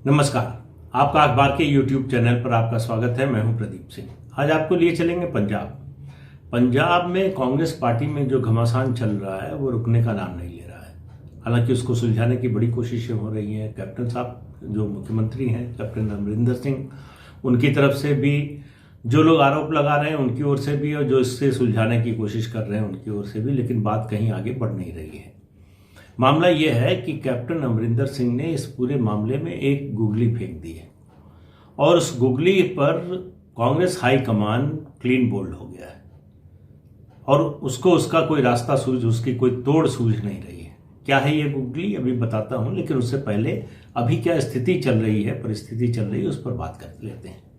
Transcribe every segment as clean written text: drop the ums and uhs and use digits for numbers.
नमस्कार। आपका अखबार के YouTube चैनल पर आपका स्वागत है। मैं हूं प्रदीप सिंह। आज आपको लिए चलेंगे पंजाब में कांग्रेस पार्टी में जो घमासान चल रहा है वो रुकने का नाम नहीं ले रहा है। हालांकि उसको सुलझाने की बड़ी कोशिशें हो रही हैं। कैप्टन साहब जो मुख्यमंत्री हैं, कैप्टन अमरिंदर सिंह, उनकी तरफ से भी जो लोग आरोप लगा रहे हैं उनकी ओर से भी, और जो इससे सुलझाने की कोशिश कर रहे हैं उनकी ओर से भी, लेकिन बात कहीं आगे बढ़ नहीं रही है। मामला यह है कि कैप्टन अमरिंदर सिंह ने इस पूरे मामले में एक गुगली फेंक दी है और उस गुगली पर कांग्रेस हाईकमान क्लीन बोल्ड हो गया है और उसको उसका कोई रास्ता उसकी कोई तोड़ सूझ नहीं रही है। क्या है ये गुगली, अभी बताता हूं, लेकिन उससे पहले अभी क्या स्थिति चल रही है, परिस्थिति चल रही है, उस पर बात कर लेते हैं।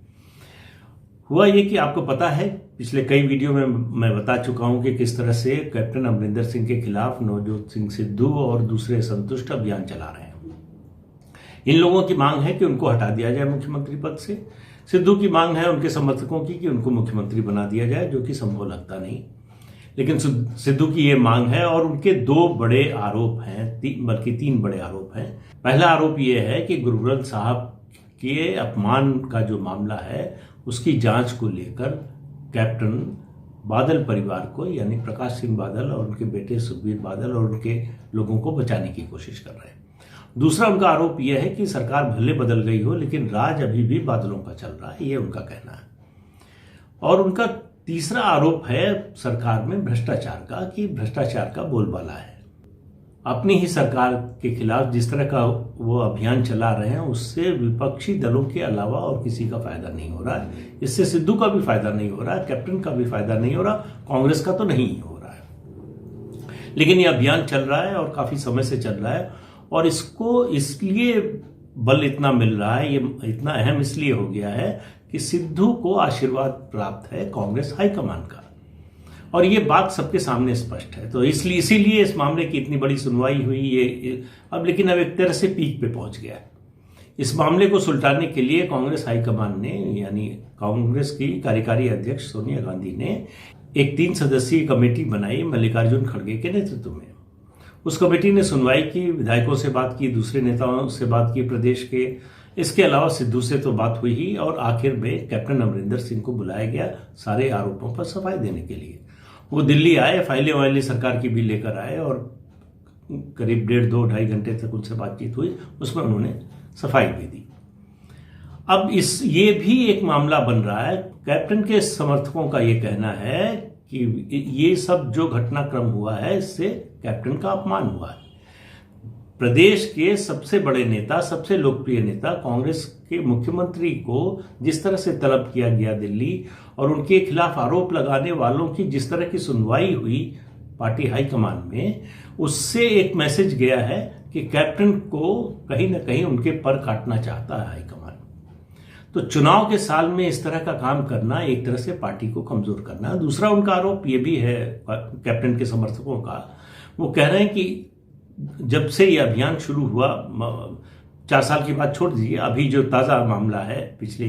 हुआ ये कि आपको पता है, पिछले कई वीडियो में मैं बता चुका हूं कि किस तरह से कैप्टन अमरिंदर सिंह के खिलाफ नवजोत सिंह सिद्धू और दूसरे संतुष्ट अभियान चला रहे हैं। इन लोगों की मांग है कि उनको हटा दिया जाए मुख्यमंत्री पद से। सिद्धू की मांग है उनके समर्थकों की कि उनको मुख्यमंत्री बना दिया जाए, जो कि संभव लगता नहीं, लेकिन सिद्धू की ये मांग है। और उनके दो बड़े आरोप हैं, बल्कि तीन बड़े आरोप हैं। पहला आरोप यह है कि गुरु ग्रंथ साहब के अपमान का जो मामला है उसकी जांच को लेकर कैप्टन बादल परिवार को, यानी प्रकाश सिंह बादल और उनके बेटे सुखबीर बादल और उनके लोगों को बचाने की कोशिश कर रहे हैं। दूसरा उनका आरोप यह है कि सरकार भले बदल गई हो लेकिन राज अभी भी बादलों का चल रहा है, यह उनका कहना है। और उनका तीसरा आरोप है सरकार में भ्रष्टाचार का, कि भ्रष्टाचार का बोलबाला है। अपनी ही सरकार के खिलाफ जिस तरह का वो अभियान चला रहे हैं उससे विपक्षी दलों के अलावा और किसी का फायदा नहीं हो रहा है। इससे सिद्धू का भी फायदा नहीं हो रहा है, कैप्टन का भी फायदा नहीं हो रहा, कांग्रेस का तो नहीं हो रहा है। लेकिन ये अभियान चल रहा है और काफी समय से चल रहा है और इसको इसलिए बल इतना मिल रहा है, ये इतना अहम इसलिए हो गया है कि सिद्धू को आशीर्वाद प्राप्त है कांग्रेस हाईकमान का, और ये बात सबके सामने स्पष्ट है। तो इसीलिए इस मामले की इतनी बड़ी सुनवाई हुई ये अब, लेकिन अब एक तरह से पीक पे पहुंच गया है। इस मामले को सुलझाने के लिए कांग्रेस हाईकमान ने, यानी कांग्रेस की कार्यकारी अध्यक्ष सोनिया गांधी ने एक 3 सदस्यीय कमेटी बनाई मल्लिकार्जुन खड़गे के नेतृत्व में। उस कमेटी ने सुनवाई की, विधायकों से बात की, दूसरे नेताओं से बात की प्रदेश के, इसके अलावा सिद्धू से तो बात हुई ही, और आखिर में कैप्टन अमरिंदर सिंह को बुलाया गया सारे आरोपों पर सफाई देने के लिए। वो दिल्ली आए, फाइलें वाइलें सरकार की भी लेकर आए और करीब 1.5-2-2.5 घंटे तक उनसे बातचीत हुई, उसमें उन्होंने सफाई भी दी। अब ये भी एक मामला बन रहा है। कैप्टन के समर्थकों का ये कहना है कि ये सब जो घटनाक्रम हुआ है इससे कैप्टन का अपमान हुआ है। प्रदेश के सबसे बड़े नेता, सबसे लोकप्रिय नेता, कांग्रेस के मुख्यमंत्री को जिस तरह से तलब किया गया दिल्ली, और उनके खिलाफ आरोप लगाने वालों की जिस तरह की सुनवाई हुई पार्टी हाईकमान में, उससे एक मैसेज गया है कि कैप्टन को कहीं ना कहीं उनके पर काटना चाहता है हाईकमान। तो चुनाव के साल में इस तरह का काम करना एक तरह से पार्टी को कमजोर करना। दूसरा उनका आरोप ये भी है कैप्टन के समर्थकों का, वो कह रहे हैं कि जब से ये अभियान शुरू हुआ, 4 साल की बात छोड़ दीजिए, अभी जो ताजा मामला है पिछले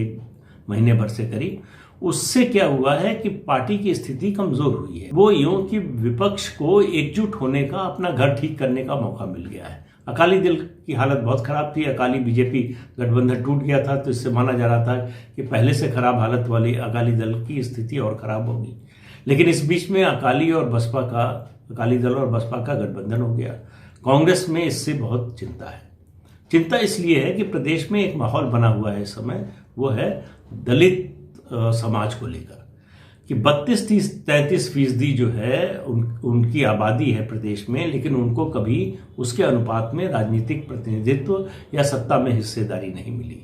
महीने भर से करीब, उससे क्या हुआ है कि पार्टी की स्थिति कमजोर हुई है। वो यूं कि विपक्ष को एकजुट होने का, अपना घर ठीक करने का मौका मिल गया है। अकाली दल की हालत बहुत खराब थी, अकाली बीजेपी गठबंधन टूट गया था, तो इससे माना जा रहा था कि पहले से खराब हालत वाली अकाली दल की स्थिति और खराब होगी। लेकिन इस बीच में अकाली दल और बसपा का गठबंधन हो गया। कांग्रेस में इससे बहुत चिंता है। चिंता इसलिए है कि प्रदेश में एक माहौल बना हुआ है इस समय, वो है दलित समाज को लेकर, कि 32-33% जो है उनकी आबादी है प्रदेश में, लेकिन उनको कभी उसके अनुपात में राजनीतिक प्रतिनिधित्व या सत्ता में हिस्सेदारी नहीं मिली।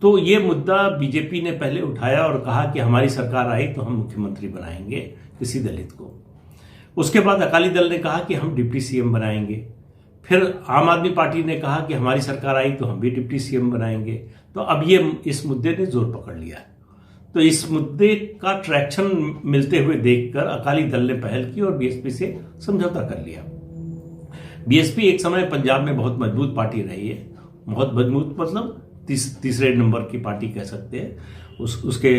तो ये मुद्दा बीजेपी ने पहले उठाया और कहा कि हमारी सरकार आई तो हम मुख्यमंत्री बनाएंगे किसी दलित को। उसके बाद अकाली दल ने कहा कि हम डिप्टी सीएम बनाएंगे। फिर आम आदमी पार्टी ने कहा कि हमारी सरकार आई तो हम भी डिप्टी सीएम बनाएंगे। तो अब ये इस मुद्दे ने जोर पकड़ लिया। तो इस मुद्दे का ट्रैक्शन मिलते हुए देखकर अकाली दल ने पहल की और बीएसपी से समझौता कर लिया। बीएसपी एक समय पंजाब में बहुत मजबूत पार्टी रही है, बहुत मजबूत मतलब तीसरे नंबर की पार्टी कह सकते हैं। उसके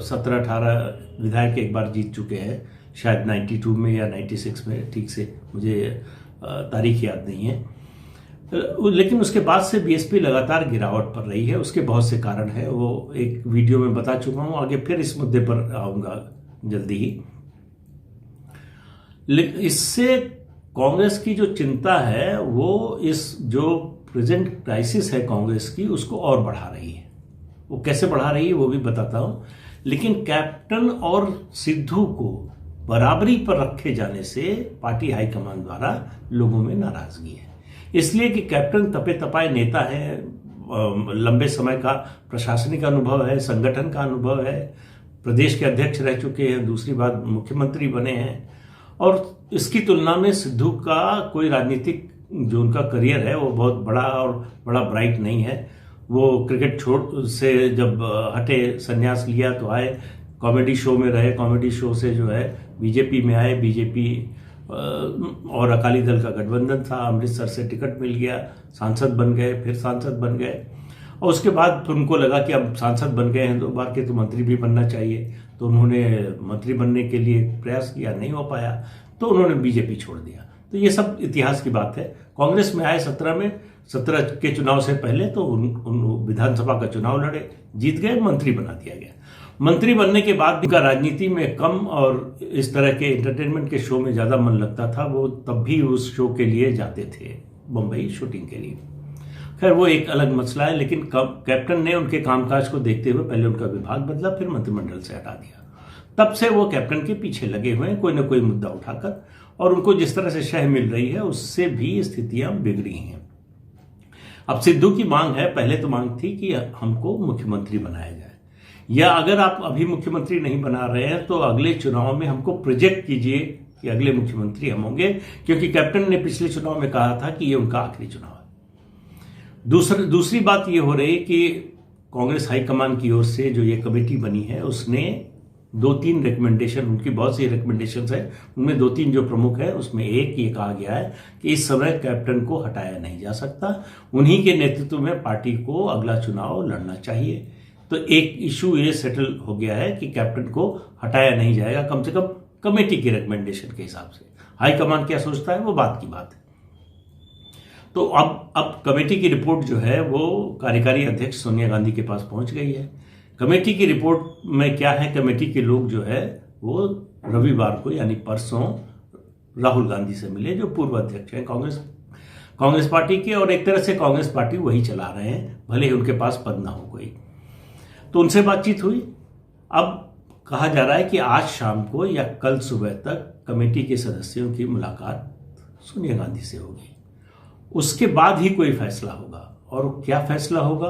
17-18 विधायक एक बार जीत चुके हैं, शायद 92 में या 96 में, ठीक से मुझे तारीख याद नहीं है। लेकिन उसके बाद से बीएसपी लगातार गिरावट पर रही है। उसके बहुत से कारण है, वो एक वीडियो में बता चुका हूं, आगे फिर इस मुद्दे पर आऊंगा जल्दी ही। इससे कांग्रेस की जो चिंता है वो इस जो प्रेजेंट क्राइसिस है कांग्रेस की, उसको और बढ़ा रही है। वो कैसे बढ़ा रही है वो भी बताता हूं। लेकिन कैप्टन और सिद्धू को बराबरी पर रखे जाने से पार्टी हाईकमान द्वारा लोगों में नाराजगी है, इसलिए कि कैप्टन तपे तपाए नेता है, लंबे समय का प्रशासनिक अनुभव है, संगठन का अनुभव है, प्रदेश के अध्यक्ष रह चुके हैं, दूसरी बात मुख्यमंत्री बने हैं। और इसकी तुलना में सिद्धू का कोई राजनीतिक जो उनका करियर है वो बहुत बड़ा और बड़ा ब्राइट नहीं है। वो क्रिकेट छोड़ से जब हटे, संन्यास लिया तो आए, कॉमेडी शो में रहे, कॉमेडी शो से जो है बीजेपी में आए, बीजेपी और अकाली दल का गठबंधन था, अमृतसर से टिकट मिल गया, सांसद बन गए, फिर सांसद बन गए। और उसके बाद फिर उनको लगा कि अब सांसद बन गए हैं 2 बार के, तो मंत्री भी बनना चाहिए, तो उन्होंने मंत्री बनने के लिए प्रयास किया, नहीं हो पाया, तो उन्होंने बीजेपी छोड़ दिया। तो ये सब इतिहास की बात है। कांग्रेस में आए 17 के चुनाव से पहले तो उन विधानसभा का चुनाव लड़े, जीत गए, मंत्री बना दिया गया। मंत्री बनने के बाद भी उनका राजनीति में कम और इस तरह के एंटरटेनमेंट के शो में ज्यादा मन लगता था। वो तब भी उस शो के लिए जाते थे, बम्बई शूटिंग के लिए। खैर वो एक अलग मसला है, लेकिन कैप्टन ने उनके कामकाज को देखते हुए पहले उनका विभाग बदला, फिर मंत्रिमंडल से हटा दिया। तब से वो कैप्टन के पीछे लगे हुए हैं कोई ना कोई मुद्दा उठाकर, और उनको जिस तरह से शह मिल रही है उससे भी स्थितियां बिगड़ी हैं। अब सिद्धू की मांग है, पहले तो मांग थी कि हमको मुख्यमंत्री बनाया जाए, या अगर आप अभी मुख्यमंत्री नहीं बना रहे हैं तो अगले चुनाव में हमको प्रोजेक्ट कीजिए कि अगले मुख्यमंत्री हम होंगे, क्योंकि कैप्टन ने पिछले चुनाव में कहा था कि ये उनका आखिरी चुनाव है। दूसरी बात ये हो रही कि कांग्रेस हाईकमान की ओर से जो ये कमेटी बनी है उसने 2-3 रिकमेंडेशन, उनकी बहुत सी रिकमेंडेशंस है, उनमें 2-3 जो प्रमुख है उसमें एक ये कहा गया है कि इस समय कैप्टन को हटाया नहीं जा सकता, उन्हीं के नेतृत्व में पार्टी को अगला चुनाव लड़ना चाहिए। तो एक इशू ये सेटल हो गया है कि कैप्टन को हटाया नहीं जाएगा, कम से कम कमेटी की रिकमेंडेशन के हिसाब से। हाईकमान क्या सोचता है वो बात की बात है। तो अब कमेटी की रिपोर्ट जो है वो कार्यकारी अध्यक्ष सोनिया गांधी के पास पहुंच गई है। कमेटी की रिपोर्ट में क्या है, कमेटी के लोग जो है वो रविवार को यानी परसों राहुल गांधी से मिले, जो पूर्व अध्यक्ष हैं कांग्रेस पार्टी के, और एक तरह से कांग्रेस पार्टी वही चला रहे हैं, भले ही उनके पास पद ना हो कोई। तो उनसे बातचीत हुई। अब कहा जा रहा है कि आज शाम को या कल सुबह तक कमेटी के सदस्यों की मुलाकात सोनिया गांधी से होगी, उसके बाद ही कोई फैसला होगा। और क्या फैसला होगा,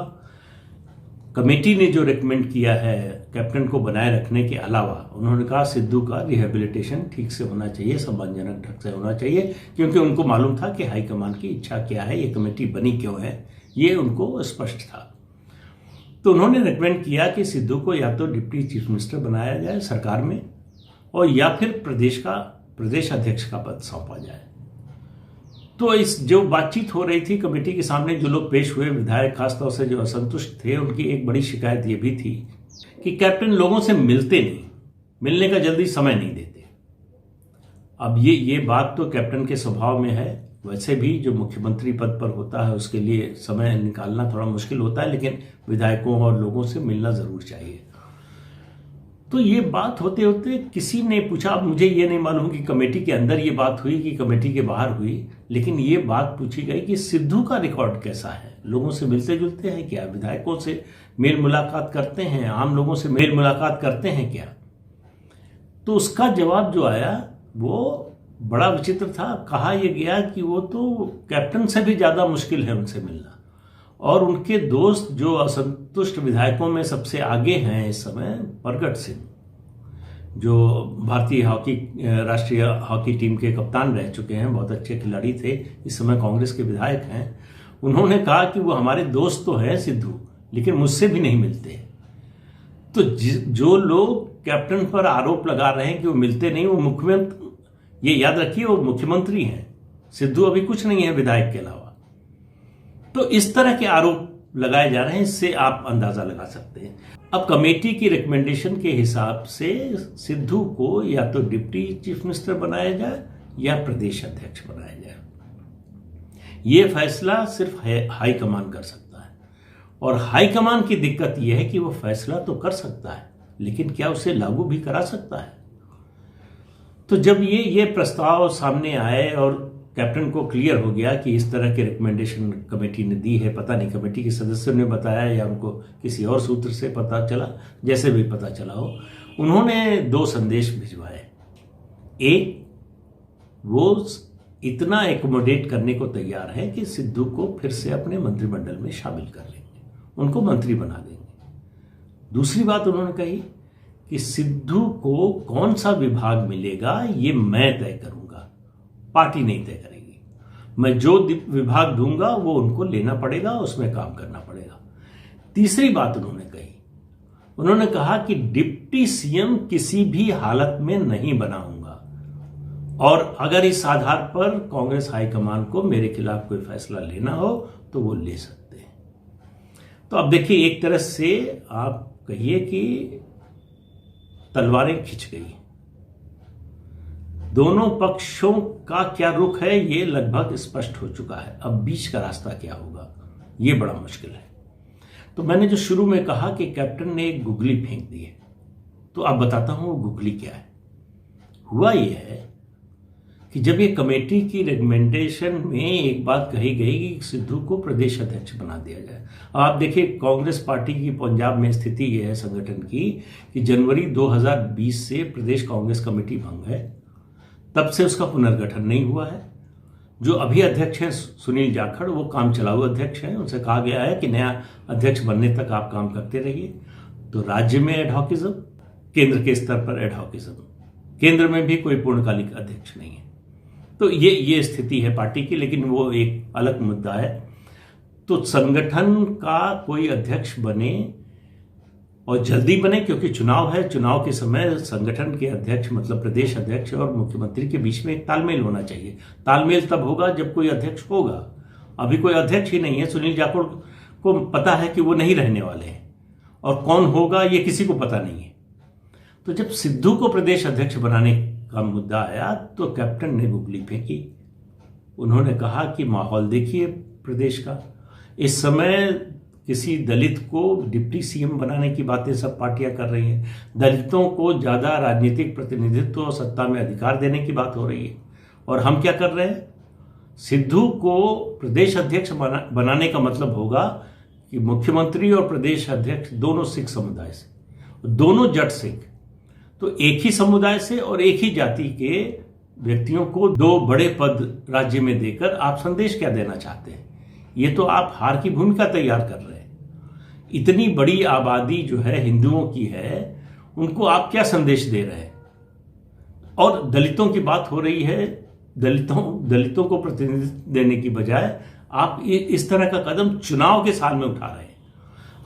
कमेटी ने जो रिकमेंड किया है कैप्टन को बनाए रखने के अलावा, उन्होंने कहा सिद्धू का रिहेबिलिटेशन ठीक से होना चाहिए, सम्मानजनक ढंग से होना चाहिए, क्योंकि उनको मालूम था कि हाईकमान की इच्छा क्या है, ये कमेटी बनी क्यों है, ये उनको स्पष्ट था। तो उन्होंने रिकमेंड किया कि सिद्धू को या तो डिप्टी चीफ मिनिस्टर बनाया जाए सरकार में, और या फिर प्रदेश अध्यक्ष का पद सौंपा जाए। तो इस जो बातचीत हो रही थी कमेटी के सामने, जो लोग पेश हुए, विधायक खासतौर से जो असंतुष्ट थे, उनकी एक बड़ी शिकायत ये भी थी कि कैप्टन लोगों से मिलते नहीं, मिलने का जल्दी समय नहीं देते। अब ये बात तो कैप्टन के स्वभाव में है, वैसे भी जो मुख्यमंत्री पद पर होता है उसके लिए समय निकालना थोड़ा मुश्किल होता है, लेकिन विधायकों और लोगों से मिलना जरूर चाहिए। तो ये बात होते होते किसी ने पूछा, अब मुझे ये नहीं मालूम कि कमेटी के अंदर ये बात हुई कि कमेटी के बाहर हुई, लेकिन ये बात पूछी गई कि सिद्धू का रिकॉर्ड कैसा है, लोगों से मिलते जुलते हैं क्या, विधायकों से मेल मुलाकात करते हैं, आम लोगों से मेल मुलाकात करते हैं क्या। तो उसका जवाब जो आया वो बड़ा विचित्र था। कहा यह गया कि वो तो कैप्टन से भी ज्यादा मुश्किल है उनसे मिलना, और उनके दोस्त जो असंतुष्ट विधायकों में सबसे आगे हैं इस समय, प्रगट सिंह, जो भारतीय राष्ट्रीय हॉकी टीम के कप्तान रह चुके हैं, बहुत अच्छे खिलाड़ी थे, इस समय कांग्रेस के विधायक हैं, उन्होंने कहा कि वो हमारे दोस्त तो हैं सिद्धू, लेकिन मुझसे भी नहीं मिलते। तो जो लोग कैप्टन पर आरोप लगा रहे हैं कि वो मिलते नहीं, वो मुख्यमंत्री, ये याद रखिए वो मुख्यमंत्री हैं, सिद्धू अभी कुछ नहीं है विधायक के अलावा। तो इस तरह के आरोप लगाए जा रहे हैं, इससे आप अंदाजा लगा सकते हैं। अब कमेटी की रिकमेंडेशन के हिसाब से सिद्धू को या तो डिप्टी चीफ मिनिस्टर बनाया जाए या प्रदेश अध्यक्ष बनाया जाए। ये फैसला सिर्फ हाईकमान कर सकता है। और हाईकमान की दिक्कत यह है कि वो फैसला तो कर सकता है, लेकिन क्या उसे लागू भी करा सकता है? तो जब ये प्रस्ताव सामने आए और कैप्टन को क्लियर हो गया कि इस तरह के रिकमेंडेशन कमेटी ने दी है, पता नहीं कमेटी के सदस्यों ने बताया या उनको किसी और सूत्र से पता चला, जैसे भी पता चला हो, उन्होंने 2 संदेश भिजवाए। एक, वो इतना एकोमोडेट करने को तैयार है कि सिद्धू को फिर से अपने मंत्रिमंडल में शामिल कर लेंगे, उनको मंत्री बना देंगे। दूसरी बात उन्होंने कही कि सिद्धू को कौन सा विभाग मिलेगा ये मैं तय करूंगा, पार्टी नहीं तय करेगी। मैं जो विभाग दूंगा वो उनको लेना पड़ेगा, उसमें काम करना पड़ेगा। तीसरी बात उन्होंने कही, उन्होंने कहा कि डिप्टी सीएम किसी भी हालत में नहीं बनाऊंगा, और अगर इस आधार पर कांग्रेस हाईकमान को मेरे खिलाफ कोई फैसला लेना हो तो वो ले सकते हैं। तो अब देखिए, एक तरह से आप कहिए कि तलवारें खिंच गई। दोनों पक्षों का क्या रुख है ये लगभग स्पष्ट हो चुका है। अब बीच का रास्ता क्या होगा ये बड़ा मुश्किल है। तो मैंने जो शुरू में कहा कि कैप्टन ने एक गुगली फेंक दी है, तो अब बताता हूं वो गुगली क्या है। हुआ ये है कि जब ये कमेटी की रिकमेंडेशन में एक बात कही गई कि सिद्धू को प्रदेश अध्यक्ष बना दिया जाए। अब आप देखिए, कांग्रेस पार्टी की पंजाब में स्थिति ये है संगठन की कि जनवरी 2020 से प्रदेश कांग्रेस कमेटी भंग है, तब से उसका पुनर्गठन नहीं हुआ है। जो अभी अध्यक्ष हैं सुनील जाखड़, वो काम चलाऊ अध्यक्ष हैं, उनसे कहा गया है कि नया अध्यक्ष बनने तक आप काम करते रहिए। तो राज्य में एडहॉकिज्म, केंद्र के स्तर पर एडहॉकिज्म, केंद्र में भी कोई पूर्णकालिक अध्यक्ष नहीं है। तो ये स्थिति है पार्टी की, लेकिन वो एक अलग मुद्दा है। तो संगठन का कोई अध्यक्ष बने और जल्दी बने, क्योंकि चुनाव है। चुनाव के समय संगठन के अध्यक्ष मतलब प्रदेश अध्यक्ष और मुख्यमंत्री के बीच में एक तालमेल होना चाहिए। तालमेल तब होगा जब कोई अध्यक्ष होगा। अभी कोई अध्यक्ष ही नहीं है। सुनील जाखड़ को पता है कि वो नहीं रहने वाले हैं, और कौन होगा ये किसी को पता नहीं है। तो जब सिद्धू को प्रदेश अध्यक्ष बनाने का मुद्दा आया तो कैप्टन ने गुगली फेंकी। उन्होंने कहा कि माहौल देखिए प्रदेश का, इस समय किसी दलित को डिप्टी सीएम बनाने की बातें सब पार्टियां कर रही हैं। दलितों को ज्यादा राजनीतिक प्रतिनिधित्व और सत्ता में अधिकार देने की बात हो रही है, और हम क्या कर रहे हैं? सिद्धू को प्रदेश अध्यक्ष बनाने का मतलब होगा कि मुख्यमंत्री और प्रदेश अध्यक्ष दोनों सिख समुदाय से, दोनों जट सिख, तो एक ही समुदाय से और एक ही जाति के व्यक्तियों को 2 बड़े पद राज्य में देकर आप संदेश क्या देना चाहते हैं? ये तो आप हार की भूमिका तैयार कर रहे हैं। इतनी बड़ी आबादी जो है हिंदुओं की है, उनको आप क्या संदेश दे रहे हैं? और दलितों की बात हो रही है, दलितों को प्रतिनिधित्व देने की बजाय आप इस तरह का कदम चुनाव के साल में उठा रहे हैं।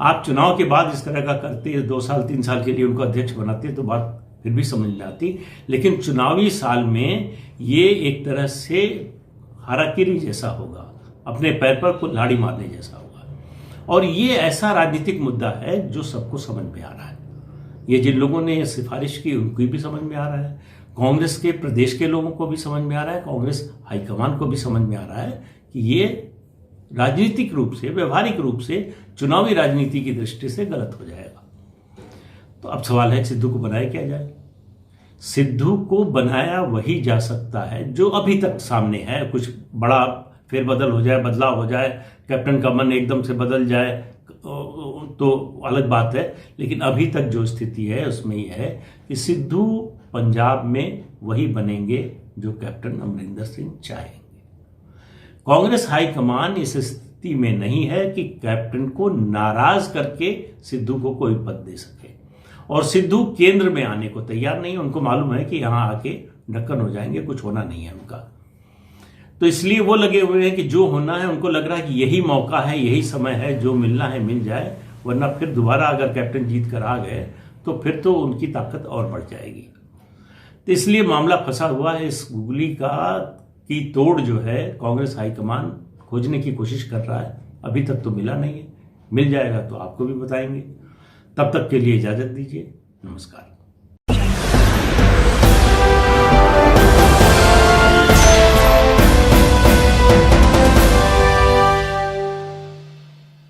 आप चुनाव के बाद इस तरह का करते, 2 साल 3 साल के लिए उनको अध्यक्ष बनाते तो बात फिर भी समझ में आती, लेकिन चुनावी साल में ये एक तरह से हाराकिरी जैसा होगा, अपने पैर पर कुल्हाड़ी मारने जैसा होगा। और ये ऐसा राजनीतिक मुद्दा है जो सबको समझ में आ रहा है। ये जिन लोगों ने सिफारिश की उनको भी समझ में आ रहा है, कांग्रेस के प्रदेश के लोगों को भी समझ में आ रहा है, कांग्रेस हाईकमान को भी समझ में आ रहा है कि ये राजनीतिक रूप से, व्यवहारिक रूप से, चुनावी राजनीति की दृष्टि से गलत हो जाएगा। तो अब सवाल है सिद्धू को बनाया क्या जाए? सिद्धू को बनाया वही जा सकता है जो अभी तक सामने है। कुछ बड़ा फेरबदल हो जाए, बदलाव हो जाए, कैप्टन का मन एकदम से बदल जाए तो अलग बात है, लेकिन अभी तक जो स्थिति है उसमें यह है कि सिद्धू पंजाब में वही बनेंगे जो कैप्टन अमरिंदर सिंह चाहेंगे। कांग्रेस हाईकमान इस स्थिति में नहीं है कि कैप्टन को नाराज करके सिद्धू को कोई पद दे सके, और सिद्धू केंद्र में आने को तैयार नहीं। उनको मालूम है कि यहां आके ढक्कन हो जाएंगे, कुछ होना नहीं है उनका। तो इसलिए वो लगे हुए हैं कि जो होना है, उनको लग रहा है कि यही मौका है, यही समय है, जो मिलना है मिल जाए, वरना फिर दोबारा अगर कैप्टन जीत कर आ गए तो फिर तो उनकी ताकत और बढ़ जाएगी। तो इसलिए मामला फंसा हुआ है। इस गुगली की तोड़ जो है कांग्रेस हाईकमान खोजने की कोशिश कर रहा है, अभी तक तो मिला नहीं है। मिल जाएगा तो आपको भी बताएंगे। तब तक के लिए इजाजत दीजिए, नमस्कार।